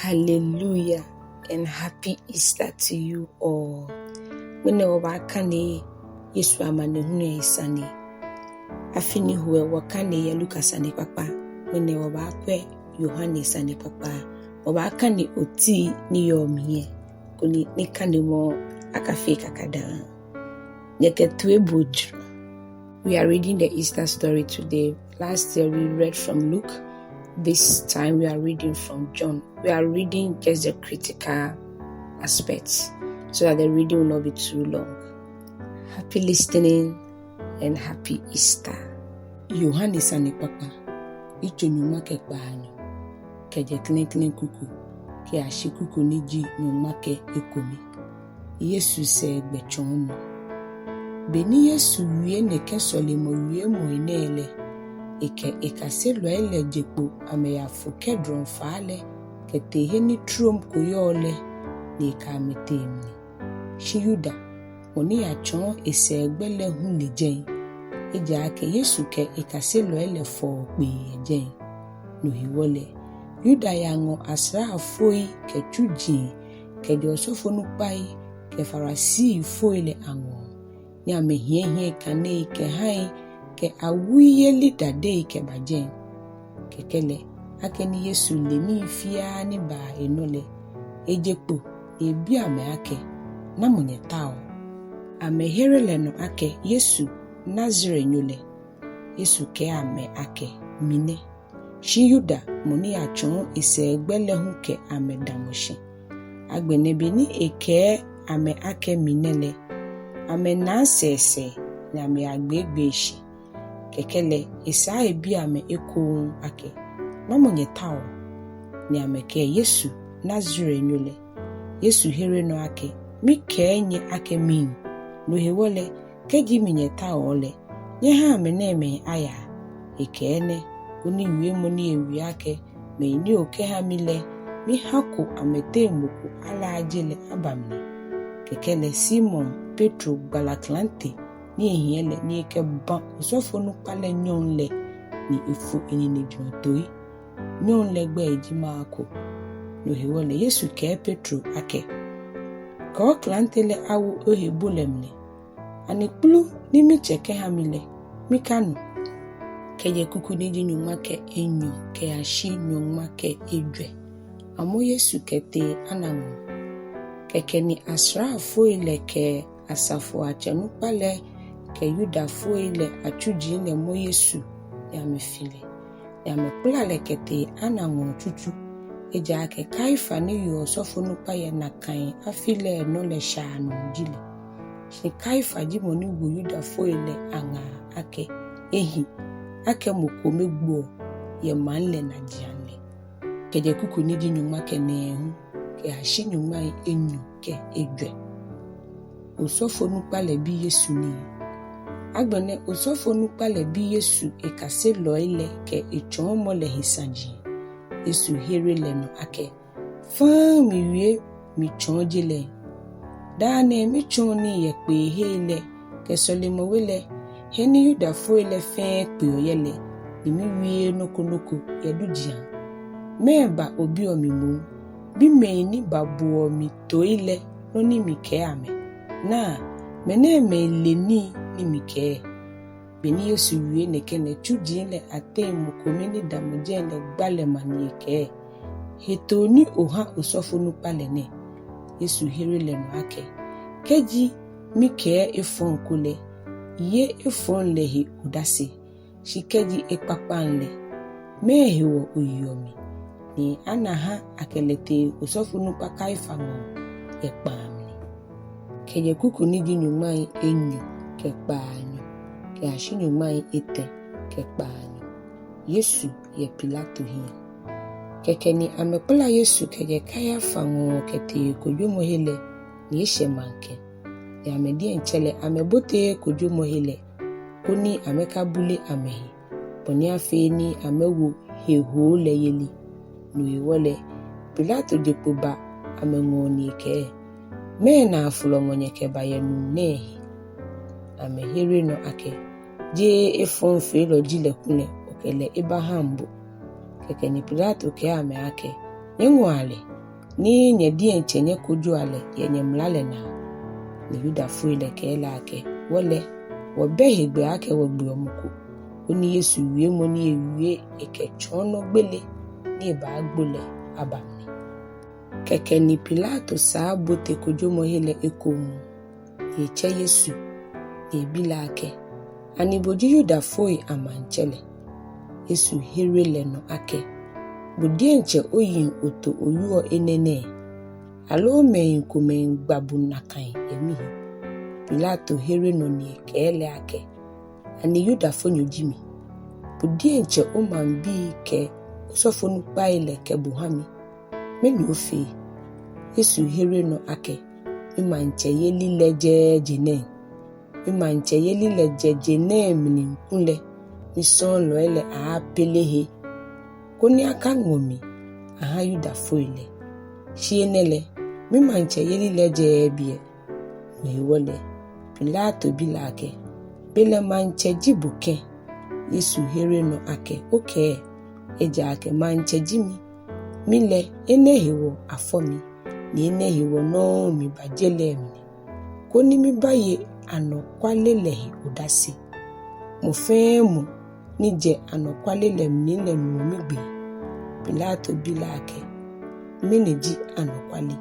Hallelujah and happy Easter to you all. Mwene wabakane Yesu Amanehulu Sane. Afini huwe wakane ya Luka SANEKPAKPA. Mwene wabakwe Yohane SANEKPAKPA. Wabakane oti ni yomiye. Kuni nikane mo akafika kada. Nyeketwe budru. We are reading the Easter story today. Last year we read from Luke. This time we are reading from John. We are reading just the critical aspects so that the reading will not be too long. Happy listening and happy Easter. Yohane SANEKPAKPA. Icho nyuma kekpa hanyo. Keje klen kuku. Ke ashi kuku niji nyuma ke ekomi. Yesu sɛɛgbɛtsɔ mo. Beni Yesu wie ne kesole mo wie mo inele. Eka se lo ele jekpo ameyafo kedron faale kɛtee ni trom koyole ni ka metemni. Shiyuda oni achon egbele hu lejen. Eja ke Yesu ke eka se lo ele fo pe ejen. No hiwole. Yuda yango asra afoi ke tuji ke de Osɔfonukpa ke Farisi foile ango. Ni amehie kane ke hai ke ŋmawuiaŋ dade ke bajen. Kekele akeni Yesu lemi fia ni ba enole. Ejekpo ebi ame ake na munye tao. Amehere le no ake Yesu Nazare nyole. Yesu ke ame ake mine. Shiyuda moni achon egbele hu ke ame damoshi. Agbenebe ni eke ame ake minele. Ame na sese ni ame agbegbeshi. Kekele isa ebi ame eko ake. Mamonye tao ni ame ke Yesu Nazare nyole. Yesu here no ake. Mi ke nye ake min. No hewole keji minye tao ole. Nye ha ame neme aya. Eke ene. Uni wie moni ewi ake. Me ini oke ha mile. Mi hako amete muku ala ajele abamne. Kekele Simon Petro balaklante. Ni ehiele ni eke ban Osɔfonukpa le nyon le ni efu enine dwotoi. Nyon le gbe ejima ako. No hewole Yesu ke Petro ake. Ka klante le awu ohebo lemne. Anekplu ni mi cheke hamile. Mi kanu. Keje kuku ni ji nyuma ke enyo. Ke ashi nyuma ke edwe. Amɔ Yesu kɛtee anamo. Keke ni asra foile ke asafo achenukpa le ke Yuda foile Atsu Yesu ya mefile. Ya mekpla le kɛtee anamo tutu. Eja ke kaifa ni yo Osɔfonukpa ye na kan afile no le shano jile. Shi kaifa jimoni wu Yuda foile anga ake ehi. Ake mokome gbo ye manle na jianle. Keje kuku ni di nyuma ke nehu. Ke ashi nyuma enyu ke edwe. Osɔfonukpa le bi Yesu ni. Agbene Osɔfonukpa le bi Yesu ekase loile ke echon mo le hisanji. Yesu here le no ake. Fan mi wie mi chon jile. Dane mi chon ni ye pe hele ke solemo wele. Heni Yuda foile fe pe oyele. Ni mi wie noko ye dujian. Meba obi omimu. Bi me ni babu omi toile no ni mi ke ame. Na mene me leni ni mi ke. Beni Yesu wie ne kene tuji le ate mukome ni damoje le gbale mani ke. Heto ni oha Osɔfonukpa le ne. Yesu here le no ake. Keji mi ke efon kule. Ye efon lehi udase. Shikeji ekpakpan le. Mehewo uyomi. Ni anaha akelete Osɔfonukpa kaifa mo ekpamni. Keje kuku ni di nyuma enyo kekpanyo. Ke ashi nyuma ete kekpanyo. Yesu ye Pilato hiya. Keke ni amekpla Yesu keje kaya fango kɛtee kojomo hele ni eshe manke. Ya amedi enchele amebote kojomo hele. Koni amekabule amehi. Poni afe ni amewo heho le yeli. Nui wole Pilato jekpoba amengoni ke. Me na afulongonye ke bayenu nehi. Amehere no ake. Je efon fe lo jile kune okele Abrahambo. Keke ni Pilato ke ame ake. Nyengwale ni nyedie nchenye kojo ale yenye mlale na ni Yudafo ile kele ake wole wobehegbe ake wogbe omuko oni Yesu wie mo ni ewie eketwono gbele ni ba gbole abamni keke ni Pilato saa bote kojo mo hele ekomu yeche Yesu ebila ake ani boji Yudafo amanchele Yesu herele no ake budienche oyin oto oyuo enene alo men kumen gbabu nakan emihi Pilato here no ni kele ake ani Yudafo nyojimi budienche o man bi ke Osɔfonukpa ile ke buhami meni ofe Yesu here no ake imanche yeli leje jene imanche yeli leje jene mninkule mison lo ele a pelehe koni aka ngomi aha Yudafo ile shienele mimanche yeli leje bie wewole Pilato bilake bele manche jibuke Yesu here no ake oke eja ake manche jimi mile enehiwo afomi ni enehiwo no mi bajele mi koni mi baye anokwalelehi udasi mo femu nije anokwalele mi le mi gbe Pilato bilake miniji anokwali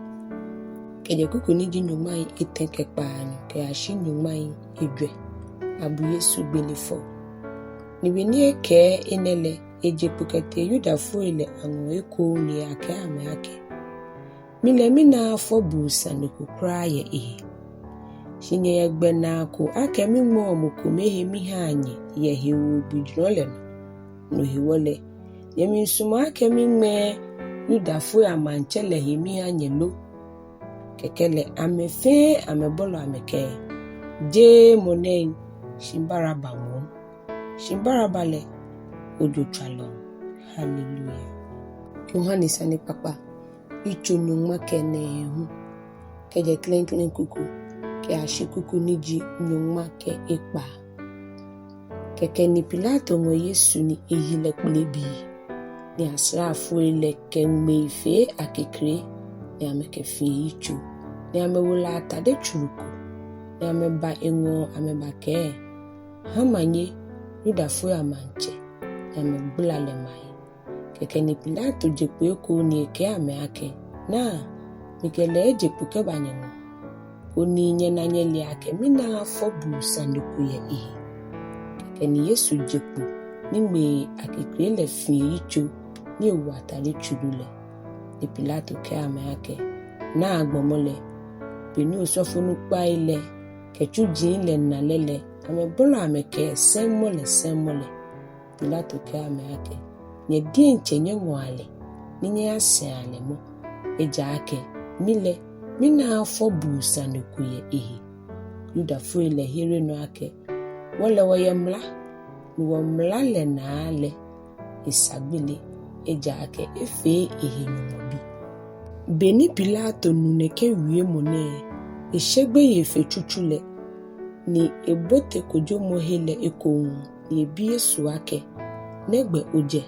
keje kuku niji nyumai itenkekpa anyo ke ashi nyumai edwe abu Yesu gbele fo niweni eke enele eje pukete Yudafo ile anwo eko ni ake ame ake mile mina fo bu SANEKPAKPA ye ihe shinye egbe na ko ake mi mo omuko mehe mi ha anye ye hewu bidrole no hiwole yemi nsuma ake mi me Yudafo amanchele he mi anye lo kekele amefe amebolo ameke je monen shimbaraba mo shimbarabale ojo twalo hallelujah Yohane SANEKPAKPA ichonu make ne hu keje klen kuku ke ashikuku niji nyuma ke ekpa keke ni Pilato mo Yesu ni ehile plebi ni asrafo ile ke meife akekre ni ameke fi ichu ni amewula atade churuku ni ameba enwo ameba ke hamanye Yudafo amanche ni amegbula le mai keke ni Pilato jepu eko ni eke ame ake na mikele ejepu ke banyemo oni nye na nye li ake mina afọ bu sanduku ye ihe keke ni Yesu jepu nime akekre le fi icho ni ewu atare churule ni Pilato ke ame ake na agbomole beni Osɔfonukpa ile kechuji ile nalele ame bolo ame ke sɛŋmɔ Pilato ke ame ake nye dienche nye ngwale ninye asiale mo eja ake mile mina afọ bu SANEKPAKPA ye ihe Yudafo ile here no ake wole woyemla ni womla le na ale isagbele eja ake efe ihe nyumobi beni Pilato nuneke wie mone ishegbe ye fe chuchule ni ebote kojo mohele eko ni ebi Yesu ake negbe oje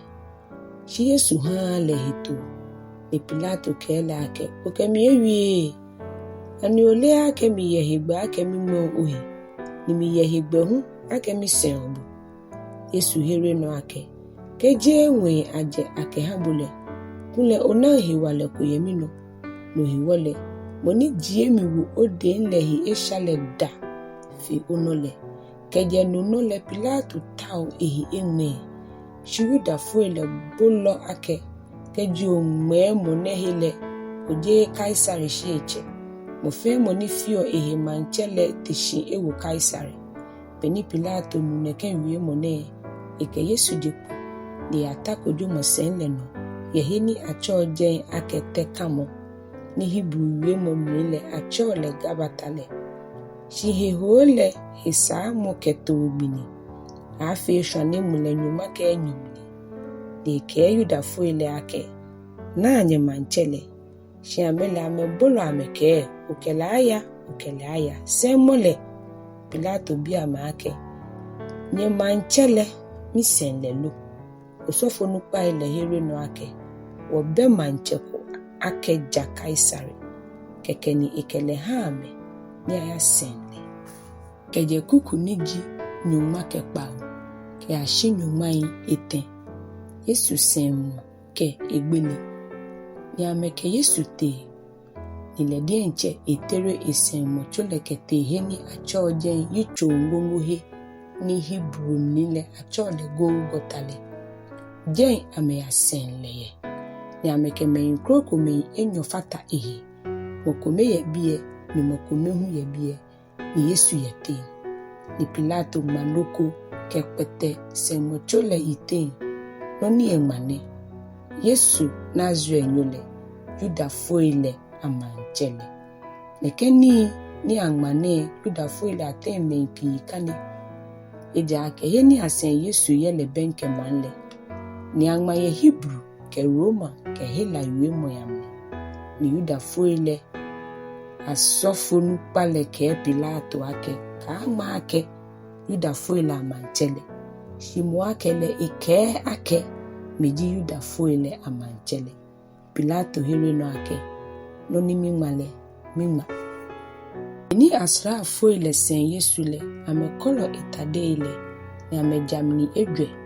shi Yesu ha le hito ni Pilato kele ake oke mi ewie ani ole ake mi yehegbe ake mi mo ohi ni mi yehegbe hu ake mi senbu Yesu here no ake keje enwe aje ake habule kule ona hiwale ko yemino no hiwole moni jie mi wo ode nlehi eshale da fi onole keje no nole Pilato tao ehi enwe Yudafo ile bolo ake keje onwe mo nehile oje Kaisari shieche mo fe mo ni fio ehi manchele tishi ewu Kaisari beni Pilato nuneke wie mo ne eke Yesu jepu ni atako jo mo senle no yehini acho jen akete kamo ni Hebrew wie mo mrile acho le gabatale shihe hole hisa mo keto ogbini afi shwane mule nyuma ke nyumni de ke Yudafo ile ake na anye manchele shi amele ame bolo ameke ukele aya sɛŋmɔ Pilato bi ame ake nye manchele misenle lo Osɔfonukpa ile here no ake wobe mancheko akeja kaisari kekeni ekele hame ni ayasenle keje kuku niji nyuma kekpawo ke ashi nyuma eten Yesu sɛŋmɔ ke egbele ni ameke Yesu te ile die nche etere sɛŋmɔ chole kɛtee he ni achoje yicho ngongo he ni Hebrew nile achole Golgotha jen ame asenle ye ni ameke me kroko me enyo fata ehe mokome ye bie ni mokome hu ye bie ni Yesu ye te ni Pilato manoko kekpete sɛŋmɔ chole ite no ni emane Yesu Nazareth nyole Juda foile amanchele nekeni ni angmane Juda foile ateme pi kane eja ke he ni asen Yesu yele benke manle ni angma ye Hebrew ke Roma ke hela yuemo yamne ni Juda foile Osɔfonukpa le ke Pilato ake ka angma ake Juda foile amanchele shimo ake le ike ake meji Juda foile amanchele Pilato here no ake no ni mimale mima ni asra foile sen Yesu le amekolo itade ile ni amejamni edwe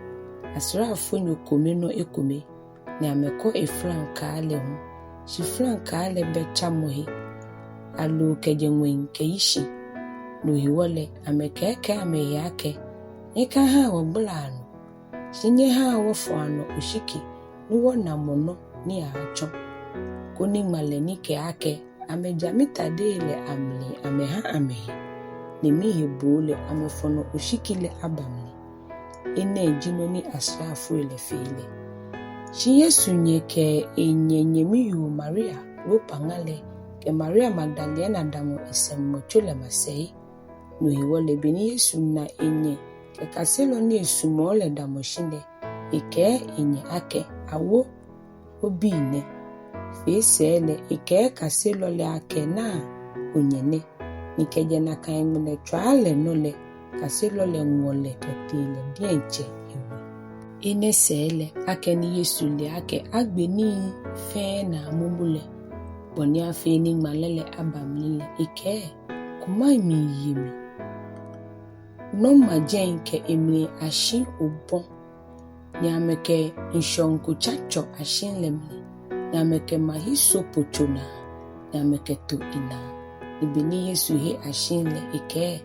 asra fonyo kome no ekome ni ameko efranka ale hu shi franka ale becha mohi alu kejenwen keishi no hiwole amekeke ameyake eka ha woblano shinye ha wofano ushiki nuwo namono ni acho koni male ni ke ake amejamita dele amle ameha amehi ni mihe bole amefono ushikile abamle ene jino ni asrafo ile file shi Yesu nyeke enyenye miyu Maria lopangale ke Maria Magdalena damo sɛŋmɔ chole masei no hiwole bini Yesu na enye ke kaselo ni esumole damo shinde ike enye ake awo obine fesele ike kaselo le ake na onyene nikeje na kaimune twale nole kaselo le ngole ketele dienche ewe ine sele ake ni Yesu le ake agbeni fe na mumule boni afe ni malele abamlile ike kuma mi yimi no majen ke emre ashi obon ni ameke nshonko chacho ashin lemle ni ameke mahiso pochona ni ameke to ina ibini Yesu he ashin le ike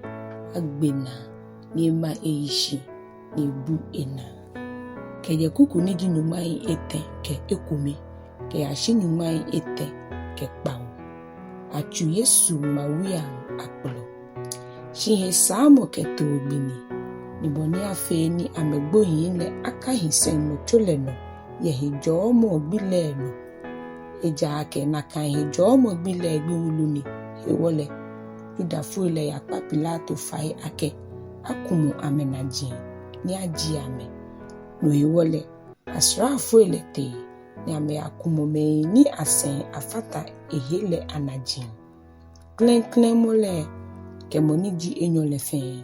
agbena ni ma eishi ni bu ina keje kuku ni jinumai ete ke ekumi ke ashin numai ete ke pawo Atsu Yesu ŋmawuiaŋ akplɔ shi he samo ke to bini ni boni afe ni amegboyin le akahi sɛŋmɔ chole no ye he jomo gbele no eja ake na kan he jomo gbele gbiwulu ni he wole Juda foile ya pa Pilato fai ake akumu amenaji ni aji ame no he wole asra foile te ni ame akumu me ni asen afata ehele anaji klen mole ke moniji enyole fen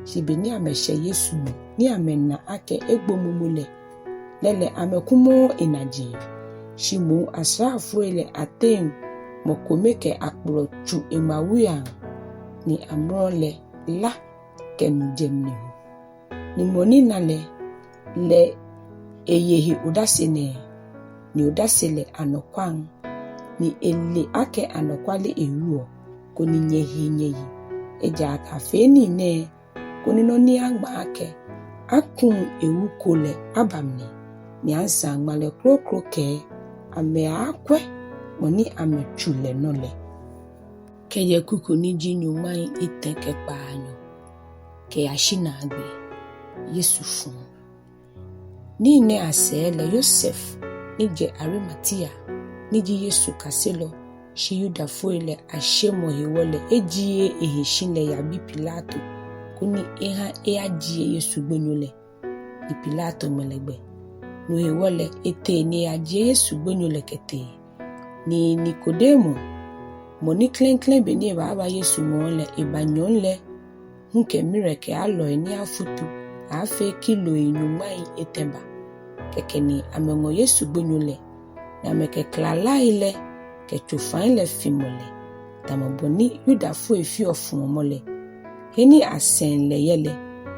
shibeni ameshe Yesu ni amena ake egbomumule lele amekumo inaji shimu asrafo ile aten mokomeke akplɔ tsu ŋmawuiaŋ ni amrole la kenujemni ni monina le eyehi udasine ni udasile anokwan ni ele ake anokwale eruo koni nyehi eja aka feni ne koni no ni agba ake akun ewu kole abamni ni ansa ngmale krokro ke ame akwe moni ame chule nole keye kuku ni jinyu mai iteke paanyo ke ashina agbe Yesu fun ni ne asele Yosef nije Arimatia niji Yesu kaselo shi Yuda foile ashemo hiwole ejie eheshine ya bi Pilato kuni eha ajie Yesu gbonyole ni Pilato melegbe no hiwole ete ni ajie Yesu gbonyole kete ni Nikodemo moni klen beni baba Yesu mole ebanyonle hunke mireke alo ni afutu afe kilo inyumai etemba kekeni amengo Yesu gbonyole na mekekla ile ketufan le fimole tamaboni yudafo efi ofumomole heni asen le yele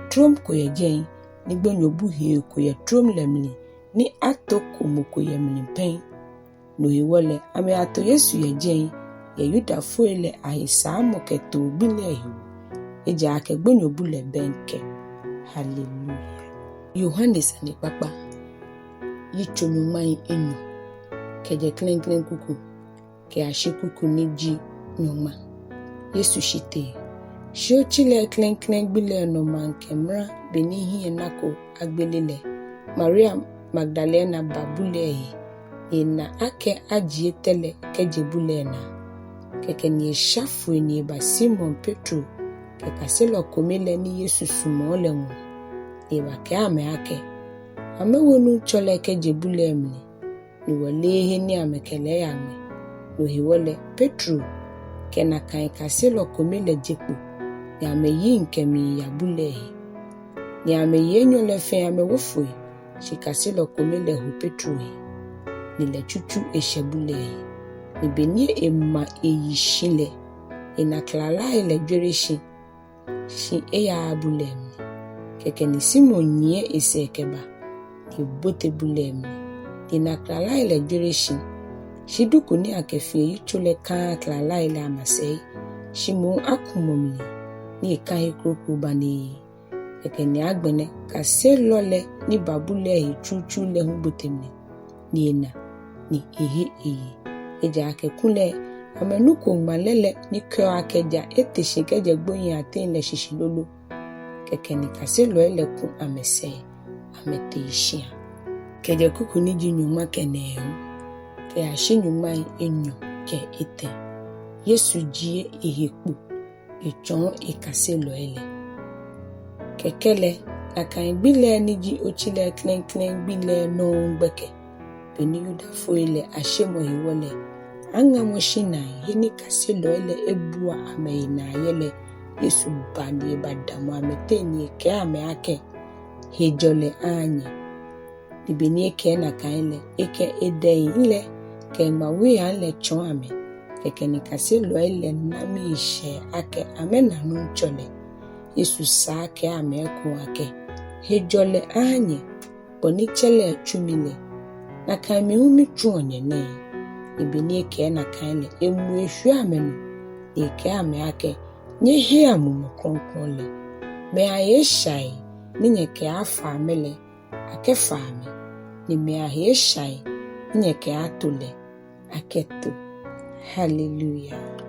trom koyejen ni gbonyobu he koye trom lemli ni atoko mokoye mlimpen no hiwole ame Atsu Yesu yejen ye yudafo ile ahisa moketo bile hiwo eja ake gbonyobu le benke. Hallelujah. Yohane SANEKPAKPA yichonyumai enyo keje klen kuku ke ashikuku niji nyoma Yesu shitee shio chile klen gbele no mankemra benihi enako agbelele Maria Magdalena babule ina ake ajietele kejebule na keke ni shafu ni ba Simon Petro kekaselo komele ni Yesu sumole mu eba ke ake amewonu chole kejebule mni ni walehe ni amekele yame no hiwole Petro kena kan kaselo komele jepo ni ameyi nkemi ya bule ni ameyenyo le fe amewofo shikaselo komele hu Petro ni le chuchu eshebule ni benye ema eyishile inaklala ile dwereshi shi eya abule keke ni Simon nye esekeba ni bote bule ni naklala ile dwereshi shiduku ni akefie yichole kan klala ile amasei shimu akumomli ni kan kroku bani keke ni agbene kaselole ni babule hi chuchu le hubotemni ni ena ni ehe eja akekule amenuko malele ni kyo akeja eteshe keje gboyin atin le shishilolo keke ni kaselo ele ku amese amete ishia keje kuku ni jinyuma kene ke ashinyuma enyo ke ete Yesu jie ehepu echon ekaselo ele kekele akan gbele ni ji ochile klen gbele no ngbeke beni yudafo ile ashemo hiwole anga moshina hini kaselo ele ebua ameina yele Yesu bani badamu ameteni ke ake hejole anye ibeni eke na kaile eke ede ile ke ŋmawuiaŋ le chon ame keke ni kaselo ele nami ishe ake amena nunchole Yesu sa ke ame ku ake hejole anye boni chele chumile na kami umi chuonye ne ibeni eke na kaile emu ehwe amenu eke ame ake nye he amumu kronkronle me aye shai ninye ke afa amele ake fa ame ni me aye shai ninye ke atule aketo. Hallelujah.